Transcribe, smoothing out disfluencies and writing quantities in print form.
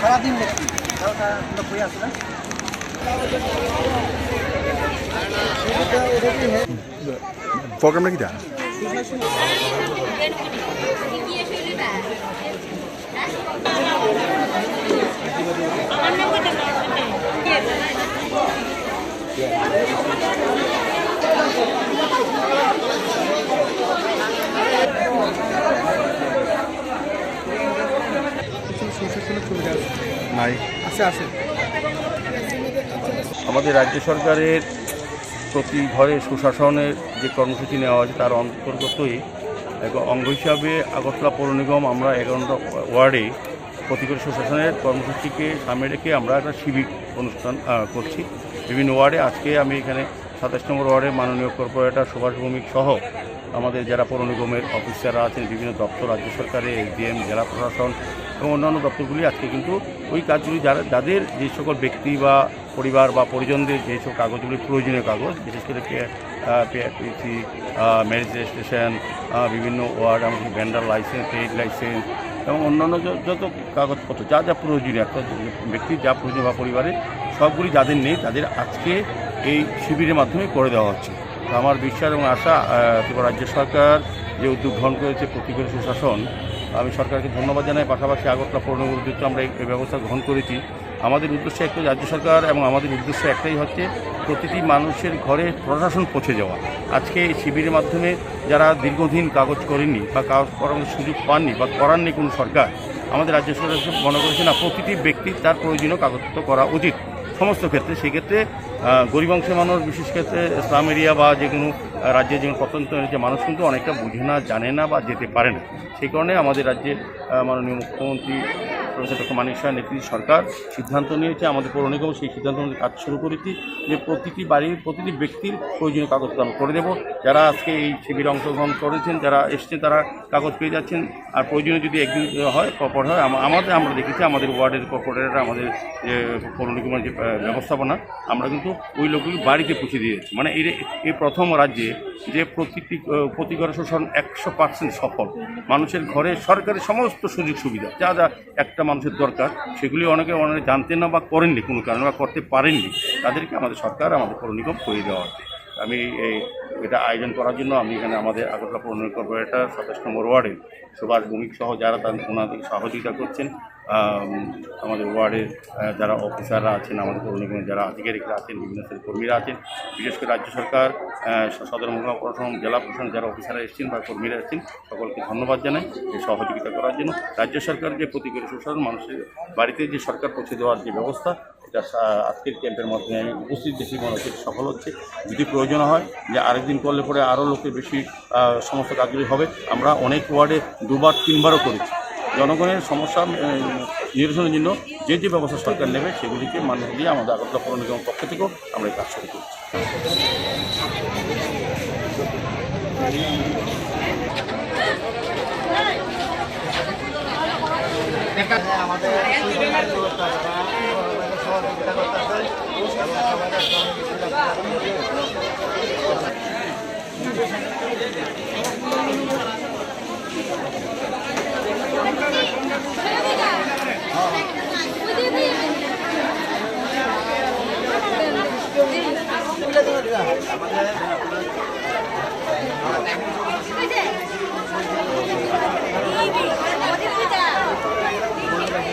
সারাদিন দেখছি বই আছে না প্রোগ্রামটা কি দেয় নাই আছে আমাদের রাজ্য সরকারের প্রতি ঘরে সুশাসনের যে কর্মসূচি নেওয়া হয়েছে তার অন্তর্গতই অঙ্গ হিসাবে আগরতলা পৌর নিগম আমরা 11টা ওয়ার্ডে প্রতি ঘরে সুশাসনের কর্মসূচিকে সামনে রেখে আমরা একটা শিবির অনুষ্ঠান করছি বিভিন্ন ওয়ার্ডে। আজকে আমি এখানে 27 নম্বর ওয়ার্ডে মাননীয় কর্পোরেটর সুভাষ ভৌমিক সহ আমাদের যারা পৌর নিগমের অফিসাররা আছেন, বিভিন্ন দপ্তর, রাজ্য সরকারের এসডিএম, জেলা প্রশাসন এবং অন্যান্য দপ্তরগুলি আজকে কিন্তু ওই কাজগুলি যাদের যে সকল ব্যক্তি বা পরিবার বা পরিজনদের যেসব কাগজগুলি প্রয়োজনীয় কাগজ, বিশেষ করে পিসি, ম্যারেজ রেজিস্ট্রেশন, বিভিন্ন ওয়ার্ড, আমাদের ভেন্ডার লাইসেন্স, ট্রেড লাইসেন্স এবং অন্যান্য যত কাগজপত্র যা যা প্রয়োজনীয় একটা ব্যক্তির যা প্রয়োজনীয় বা পরিবারের সবগুলি যাদের নেই তাদের আজকে এই শিবিরের মাধ্যমে করে দেওয়া হচ্ছে। তো আমার বিশ্বাস এবং আশা ত্রিপুরা রাজ্য সরকার যে উদ্যোগ গ্রহণ করেছে প্রতি ঘরে সুশাসন, আমি সরকারকে ধন্যবাদ জানাই। পাশাপাশি আগরতলা পৌর নিগমের উদ্যোগে আমরা এই ব্যবস্থা গ্রহণ করেছি। আমাদের উদ্দেশ্য একটা, রাজ্য সরকার এবং আমাদের উদ্দেশ্য একটাই হচ্ছে প্রতিটি মানুষের ঘরে প্রশাসন পৌঁছে যাওয়া। আজকে এই শিবিরের মাধ্যমে যারা দীর্ঘদিন কাগজ করেননি বা কাগজ করার সুযোগ পাননি বা করাননি কোনো সরকার, আমাদের রাজ্য সরকার মনে করেছে না প্রতিটি ব্যক্তির তার প্রয়োজনীয় কাগজপত্র করা উচিত সমস্ত ক্ষেত্রে। সেক্ষেত্রে গরিব অংশের মানুষ, বিশেষ ক্ষেত্রে ইসলাম এরিয়া বা যে কোনো রাজ্যে যে প্রত্যন্ত যে মানুষ কিন্তু অনেকটা বুঝে না, জানে না বা যেতে পারে না। সেই কারণে আমাদের রাজ্যে মাননীয় মুখ্যমন্ত্রী প্রফেসর ডক্টর মানিক সাহার নেতৃত্বে সরকার সিদ্ধান্ত নিয়েছে, আমাদের পৌর নিগম সেই সিদ্ধান্ত অনুযায়ী কাজ শুরু করেছি যে প্রতিটি বাড়ির প্রতিটি ব্যক্তির প্রয়োজনীয় কাগজপত্র আমরা করে দেবো। যারা আজকে এই শিবিরে অংশগ্রহণ করেছেন, যারা এসছেন, তারা কাগজ পেয়ে যাচ্ছেন। আর প্রয়োজনীয় যদি একদিন হয় পর হয় আমরা দেখেছি আমাদের ওয়ার্ডের কর্পোরেটররা, আমাদের যে পৌর নিগমের যে ব্যবস্থাপনা, আমরা কিন্তু ওই লোকগুলি বাড়িতে পৌঁছে দিয়েছি। মানে এই প্রথম রাজ্যে যে প্রতি ঘরে সুশাসন 100% সফল। মানুষের ঘরে সরকারের সমস্ত সুযোগ সুবিধা যা যা একটা মানুষের দরকার সেগুলি অনেকে জানতেন না বা করেননি কোনো কারণে বা করতে পারেননি, তাদেরকে আমাদের সরকার, আমাদের পৌর নিগম করে দেওয়া হচ্ছে। আমি এটা আয়োজন করার জন্য আমি এখানে আমাদের আগরতলা পৌর নিগম কর্পোরেটর 27 নম্বর ওয়ার্ডে সুভাষ ভৌমিক সহ যারা ওনাদের সহযোগিতা করছেন, আমাদের ওয়ার্ডের যারা অফিসাররা আছেন, আমাদের পৌর নিগমের যারা আধিকারিকরা আছেন, বিভিন্ন কর্মীরা আছেন, বিশেষ করে রাজ্য সরকার, সদর মহকুমা প্রশাসন, জেলা প্রশাসন যারা অফিসাররা এসেছেন বা কর্মীরা এসেছেন, সকলকে ধন্যবাদ জানাই এই সহযোগিতা করার জন্য। রাজ্য সরকার যে প্রতি ঘরে সুশাসন, মানুষের বাড়িতে যে সরকার পৌঁছে দেওয়ার যে ব্যবস্থা, এটা আজকের ক্যাম্পের মাধ্যমে আমি উপস্থিত দেখি মনে হচ্ছে সফল হচ্ছে। যদি প্রয়োজন হয় যে আরেকদিন করলে পরে আরও লোকের বেশি সমস্ত কাজগুলি হবে। আমরা অনেক ওয়ার্ডে 2বার 3বারও করেছি। জনগণের সমস্যা নিরসনের জন্য যে যে ব্যবস্থা সরকার নেবে সেগুলিকে মান্য দিয়ে আমাদের আগরতলা পৌর নিগমের পক্ষ থেকেও আমরা এই কাজ শুরু করছি। আমাদের